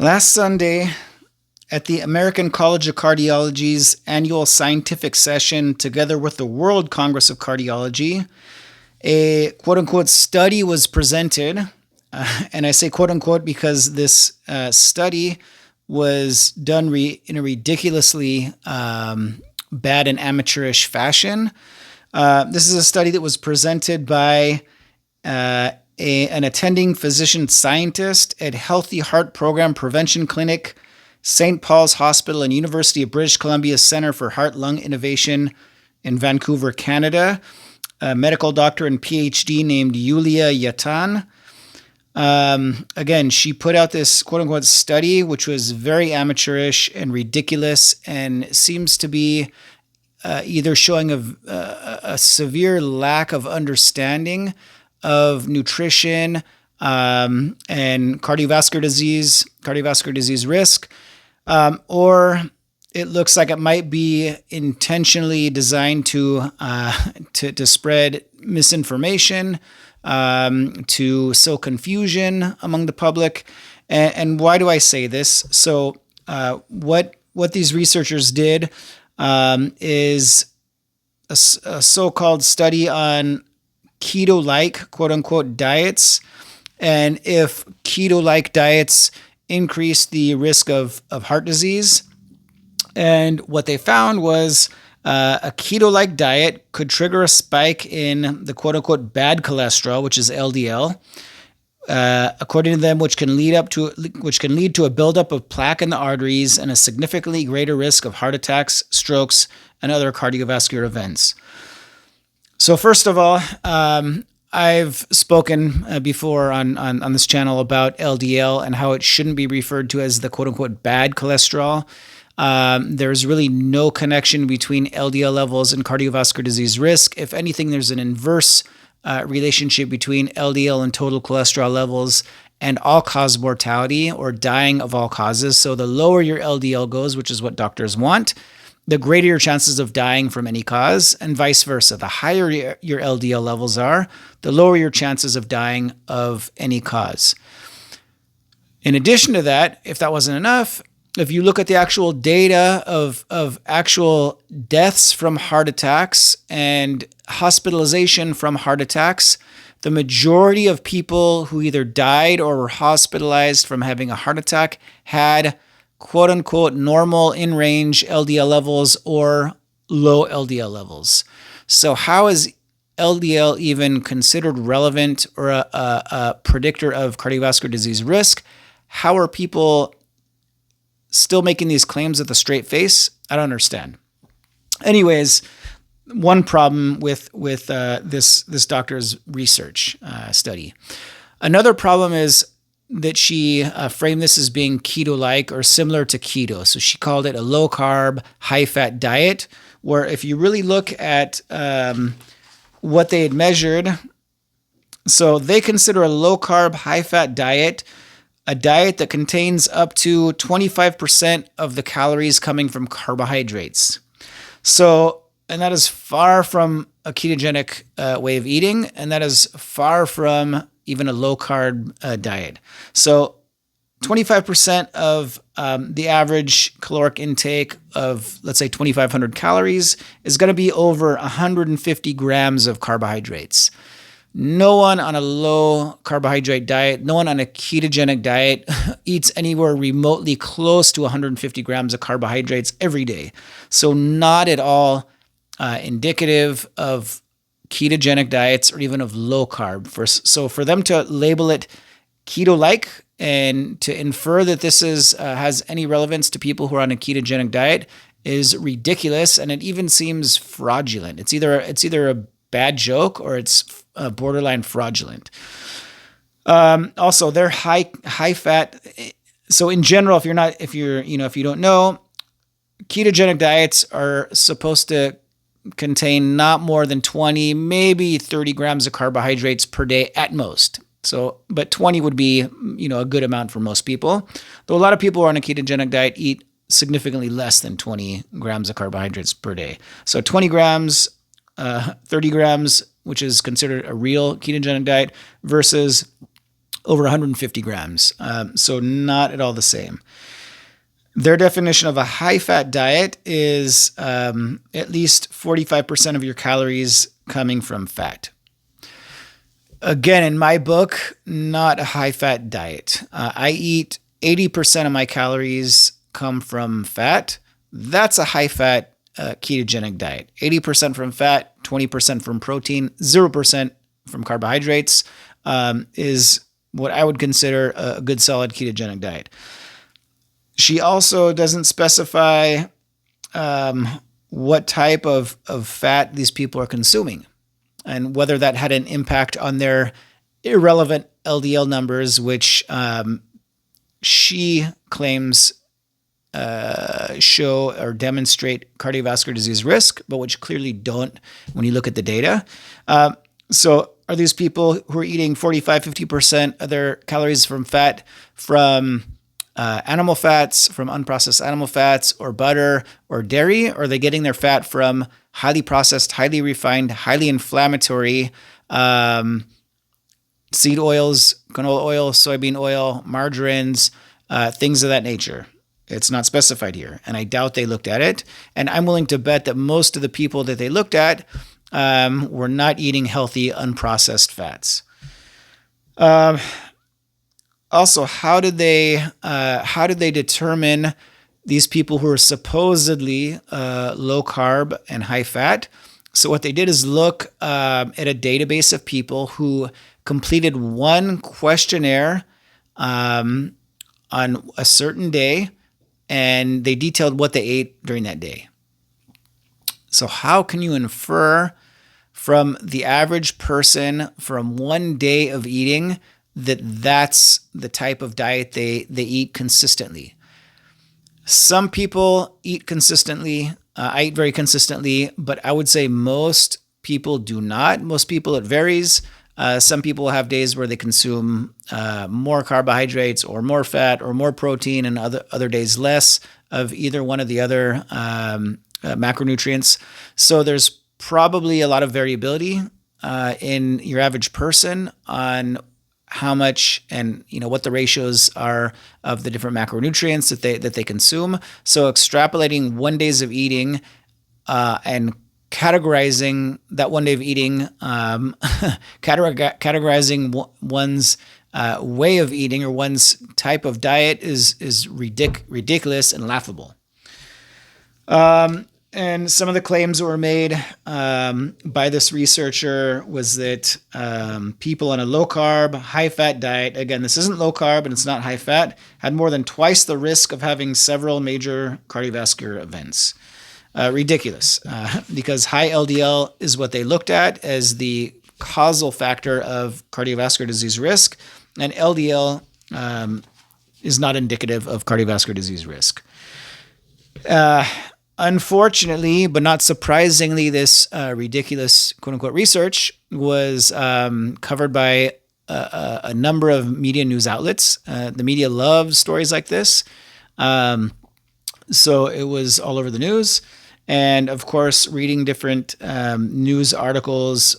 Last Sunday, at the American College of Cardiology's annual scientific session, together with the World Congress of Cardiology, a quote unquote study was presented. And I say quote unquote because this study was done in a ridiculously bad and amateurish fashion. This is a study that was presented by an attending physician scientist at Healthy Heart Program Prevention Clinic, St. Paul's Hospital, and University of British Columbia Center for Heart-Lung Innovation in Vancouver, Canada. A medical doctor and PhD named Yulia Yatan. Again, she put out this quote-unquote study, which was very amateurish and ridiculous and seems to be either showing a severe lack of understanding of nutrition and cardiovascular disease risk, or it looks like it might be intentionally designed to spread misinformation, to sow confusion among the public. And why do I say this? So what these researchers did is a so-called study on keto-like, quote-unquote, diets, and if keto-like diets increase the risk of heart disease. And what they found was a keto-like diet could trigger a spike in the quote-unquote bad cholesterol, which is LDL, according to them, which can lead to a buildup of plaque in the arteries and a significantly greater risk of heart attacks, strokes, and other cardiovascular events. So first of all, I've spoken before on this channel about LDL and how it shouldn't be referred to as the quote-unquote bad cholesterol. There's really no connection between LDL levels and cardiovascular disease risk. If anything, there's an inverse relationship between LDL and total cholesterol levels and all-cause mortality or dying of all causes. So the lower your LDL goes, which is what doctors want, the greater your chances of dying from any cause, and vice versa. The higher your LDL levels are, the lower your chances of dying of any cause. In addition to that, if that wasn't enough, if you look at the actual data of actual deaths from heart attacks and hospitalization from heart attacks, the majority of people who either died or were hospitalized from having a heart attack had quote unquote normal in range LDL levels or low LDL levels. So how is LDL even considered relevant or a predictor of cardiovascular disease risk? How are people still making these claims with a straight face? I don't understand. Anyways, one problem with this doctor's research study. Another problem is that she framed this as being keto-like or similar to keto. So she called it a low-carb, high-fat diet, where if you really look at what they had measured, so they consider a low-carb, high-fat diet a diet that contains up to 25% of the calories coming from carbohydrates. So, and that is far from a ketogenic way of eating, and that is far from even a low-carb diet. So 25% of the average caloric intake of, let's say, 2,500 calories is going to be over 150 grams of carbohydrates. No one on a low carbohydrate diet, no one on a ketogenic diet eats anywhere remotely close to 150 grams of carbohydrates every day. So not at all indicative of ketogenic diets or even of low carb. So for them to label it keto-like and to infer that this has any relevance to people who are on a ketogenic diet is ridiculous, and it even seems fraudulent. It's either a bad joke or it's borderline fraudulent. Also, they're high fat. So in general, if you don't know, ketogenic diets are supposed to contain not more than 20, maybe 30 grams of carbohydrates per day at most. So, but 20 would be, a good amount for most people. Though a lot of people who are on a ketogenic diet eat significantly less than 20 grams of carbohydrates per day. So 20 grams, 30 grams, which is considered a real ketogenic diet, versus over 150 grams. So not at all the same. Their definition of a high-fat diet is at least 45% of your calories coming from fat. Again, in my book, not a high-fat diet. I eat 80% of my calories come from fat. That's a high-fat ketogenic diet. 80% from fat, 20% from protein, 0% from carbohydrates is what I would consider a good solid ketogenic diet. She also doesn't specify what type of fat these people are consuming and whether that had an impact on their irrelevant LDL numbers, which she claims show or demonstrate cardiovascular disease risk, but which clearly don't when you look at the data. So are these people who are eating 45, 50% of their calories from fat from animal fats, from unprocessed animal fats or butter or dairy? Or are they getting their fat from highly processed, highly refined, highly inflammatory seed oils, canola oil, soybean oil, margarines, things of that nature? It's not specified here, and I doubt they looked at it. And I'm willing to bet that most of the people that they looked at were not eating healthy, unprocessed fats. Also, how did they determine these people who are supposedly low carb and high fat? So what they did is look at a database of people who completed one questionnaire on a certain day, and they detailed what they ate during that day. So how can you infer from the average person from one day of eating that that's the type of diet they eat consistently? Some people eat consistently. I eat very consistently, but I would say most people do not. Most people, it varies. Some people have days where they consume more carbohydrates or more fat or more protein, and other days less of either one of the other macronutrients. So there's probably a lot of variability in your average person on how much and what the ratios are of the different macronutrients that they consume. So extrapolating 1 day of eating and categorizing that 1 day of eating, categorizing one's way of eating or one's type of diet is ridiculous and laughable. And some of the claims that were made by this researcher was that people on a low carb, high fat diet, again, this isn't low carb and it's not high fat, had more than twice the risk of having several major cardiovascular events. Ridiculous, because high LDL is what they looked at as the causal factor of cardiovascular disease risk, and LDL is not indicative of cardiovascular disease risk. Unfortunately, but not surprisingly, this ridiculous quote-unquote research was covered by a number of media news outlets. The media loves stories like this. So it was all over the news. And of course, reading different news articles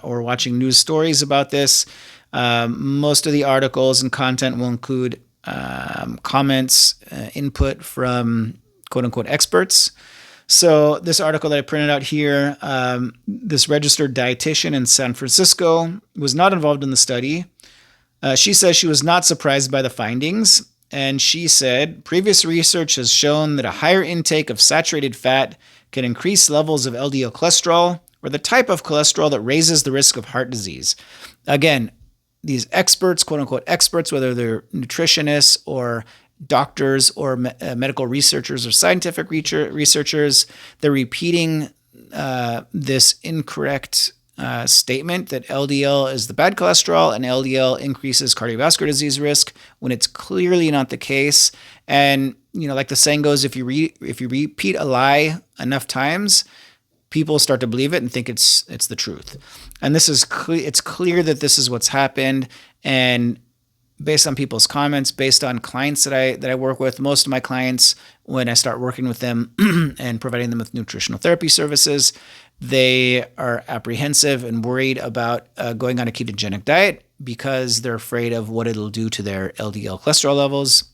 or watching news stories about this, most of the articles and content will include comments, input from quote-unquote experts. So this article that I printed out here, this registered dietitian in San Francisco was not involved in the study. She says she was not surprised by the findings. And she said, previous research has shown that a higher intake of saturated fat can increase levels of LDL cholesterol, or the type of cholesterol that raises the risk of heart disease. Again, these experts, quote-unquote experts, whether they're nutritionists or doctors or medical researchers or scientific researchers, they're repeating this incorrect statement that LDL is the bad cholesterol and LDL increases cardiovascular disease risk when it's clearly not the case. And like the saying goes, if you repeat a lie enough times, people start to believe it and think it's the truth. And this is it's clear that this is what's happened. And based on people's comments, based on clients that I work with, most of my clients, when I start working with them and providing them with nutritional therapy services, they are apprehensive and worried about going on a ketogenic diet because they're afraid of what it'll do to their LDL cholesterol levels,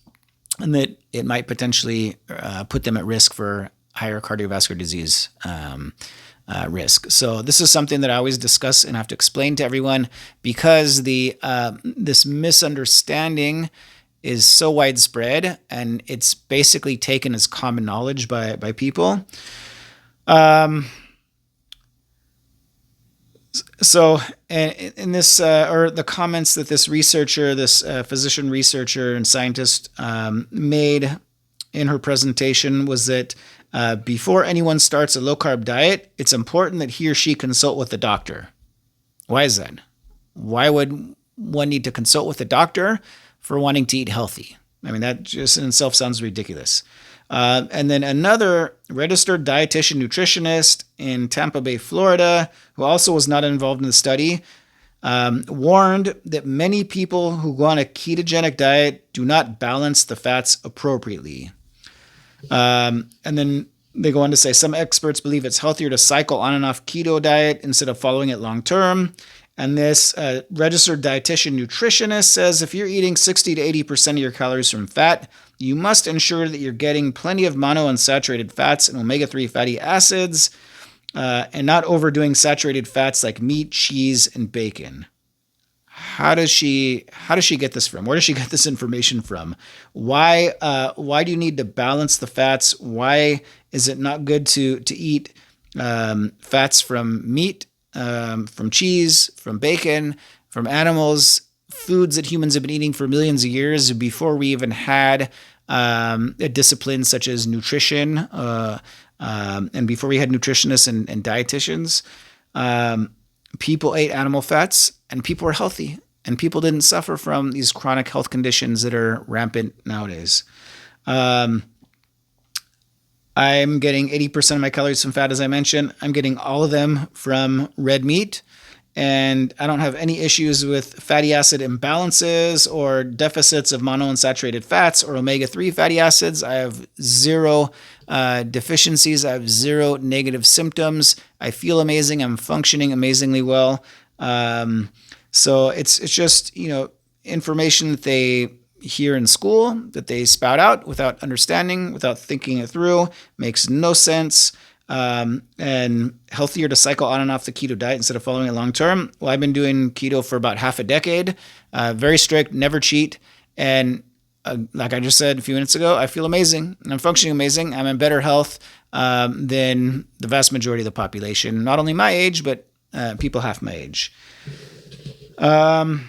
and that it might potentially put them at risk for higher cardiovascular disease risk. So this is something that I always discuss and have to explain to everyone, because this misunderstanding is so widespread, and it's basically taken as common knowledge by people. So in this, or the comments that this researcher, this physician researcher and scientist made in her presentation was that before anyone starts a low-carb diet, it's important that he or she consult with the doctor. Why is that? Why would one need to consult with a doctor for wanting to eat healthy? I mean, that just in itself sounds ridiculous. And then another registered dietitian nutritionist in Tampa Bay, Florida, who also was not involved in the study, warned that many people who go on a ketogenic diet do not balance the fats appropriately. And then they go on to say some experts believe it's healthier to cycle on and off keto diet instead of following it long term. And this registered dietitian nutritionist says if you're eating 60 to 80% of your calories from fat, you must ensure that you're getting plenty of monounsaturated fats and omega-3 fatty acids, and not overdoing saturated fats like meat, cheese, and bacon. How does she get this from? Where does she get this information from? Why do you need to balance the fats? Why is it not good to eat fats from meat, from cheese, from bacon, from animals, foods that humans have been eating for millions of years before we even had a discipline such as nutrition, and before we had nutritionists and dietitians? People ate animal fats, and people were healthy, and people didn't suffer from these chronic health conditions that are rampant nowadays. I'm getting 80% of my calories from fat, as I mentioned. I'm getting all of them from red meat, and I don't have any issues with fatty acid imbalances or deficits of monounsaturated fats or omega-3 fatty acids. I have zero deficiencies. I have zero negative symptoms. I feel amazing. I'm functioning amazingly well. So it's just, information that they hear in school, that they spout out without understanding, without thinking it through, makes no sense. And healthier to cycle on and off the keto diet instead of following it long term. Well, I've been doing keto for about half a decade, very strict, never cheat. And like I just said a few minutes ago, I feel amazing and I'm functioning amazing. I'm in better health than the vast majority of the population, not only my age, but people half my age. And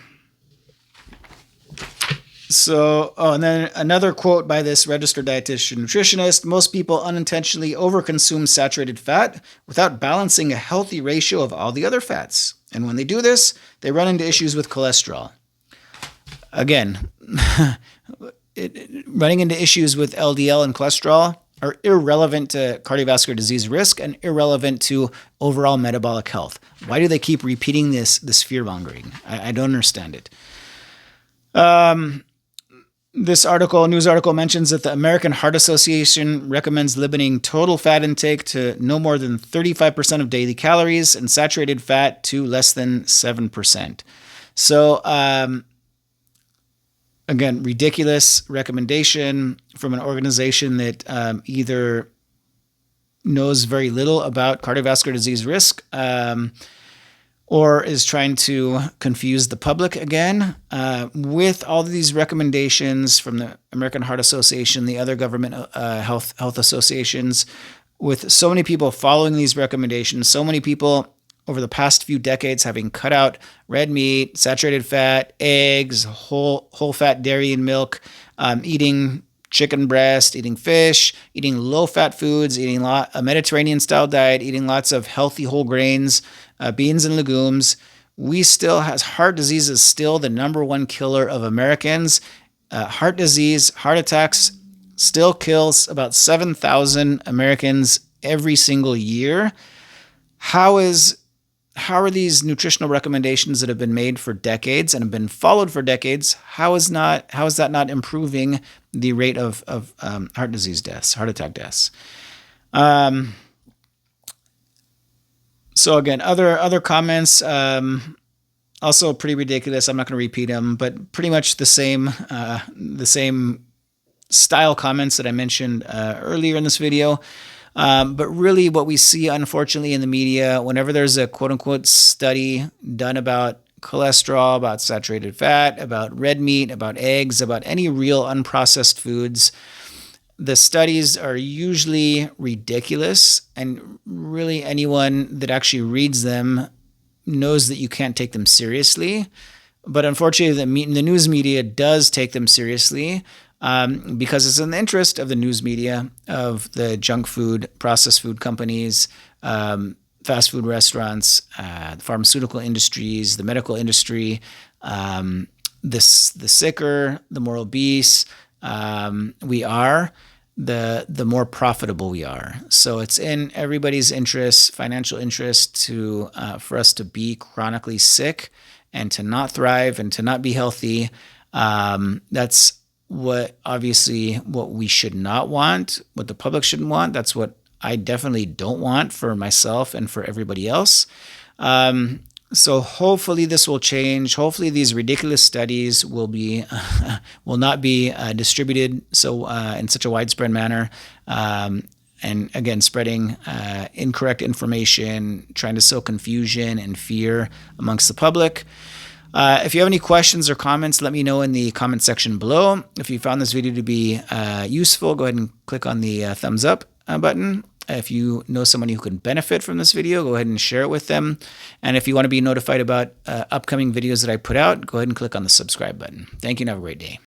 then another quote by this registered dietitian nutritionist: most people unintentionally overconsume saturated fat without balancing a healthy ratio of all the other fats. And when they do this, they run into issues with cholesterol. Again, running into issues with LDL and cholesterol are irrelevant to cardiovascular disease risk and irrelevant to overall metabolic health. Why do they keep repeating this fear-mongering? I don't understand it. This news article mentions that the American Heart Association recommends limiting total fat intake to no more than 35% of daily calories and saturated fat to less than 7%. So, again, ridiculous recommendation from an organization that either knows very little about cardiovascular disease risk, or is trying to confuse the public again. With all of these recommendations from the American Heart Association, the other government health associations, with so many people following these recommendations, so many people over the past few decades having cut out red meat, saturated fat, eggs, whole fat dairy and milk, eating chicken breast, eating fish, eating low-fat foods, eating a Mediterranean-style diet, eating lots of healthy whole grains, beans and legumes. Heart disease is still the number one killer of Americans. Heart disease, heart attacks still kills about 7,000 Americans every single year. How are these nutritional recommendations that have been made for decades and have been followed for decades, how is that not improving the rate of heart disease deaths, heart attack deaths? So again, other comments. Also pretty ridiculous. I'm not going to repeat them, but pretty much the same style comments that I mentioned earlier in this video. But really, what we see, unfortunately, in the media, whenever there's a quote unquote study done about cholesterol, about saturated fat, about red meat, about eggs, about any real unprocessed foods, the studies are usually ridiculous. And really, anyone that actually reads them knows that you can't take them seriously. But unfortunately, the news media does take them seriously because it's in the interest of the news media, of the junk food, processed food companies, fast food restaurants, the pharmaceutical industries, the medical industry, the sicker, the more obese we are, the more profitable we are. So it's in everybody's interest, financial interest, to for us to be chronically sick and to not thrive and to not be healthy. That's what we should not want, what the public shouldn't want. That's what I definitely don't want for myself and for everybody else. So hopefully this will change. Hopefully these ridiculous studies will not be distributed in such a widespread manner. And again, spreading incorrect information, trying to sow confusion and fear amongst the public. If you have any questions or comments, let me know in the comment section below. If you found this video to be useful, go ahead and click on the thumbs up button. If you know someone who can benefit from this video, go ahead and share it with them. And if you want to be notified about upcoming videos that I put out, go ahead and click on the subscribe button. Thank you and have a great day.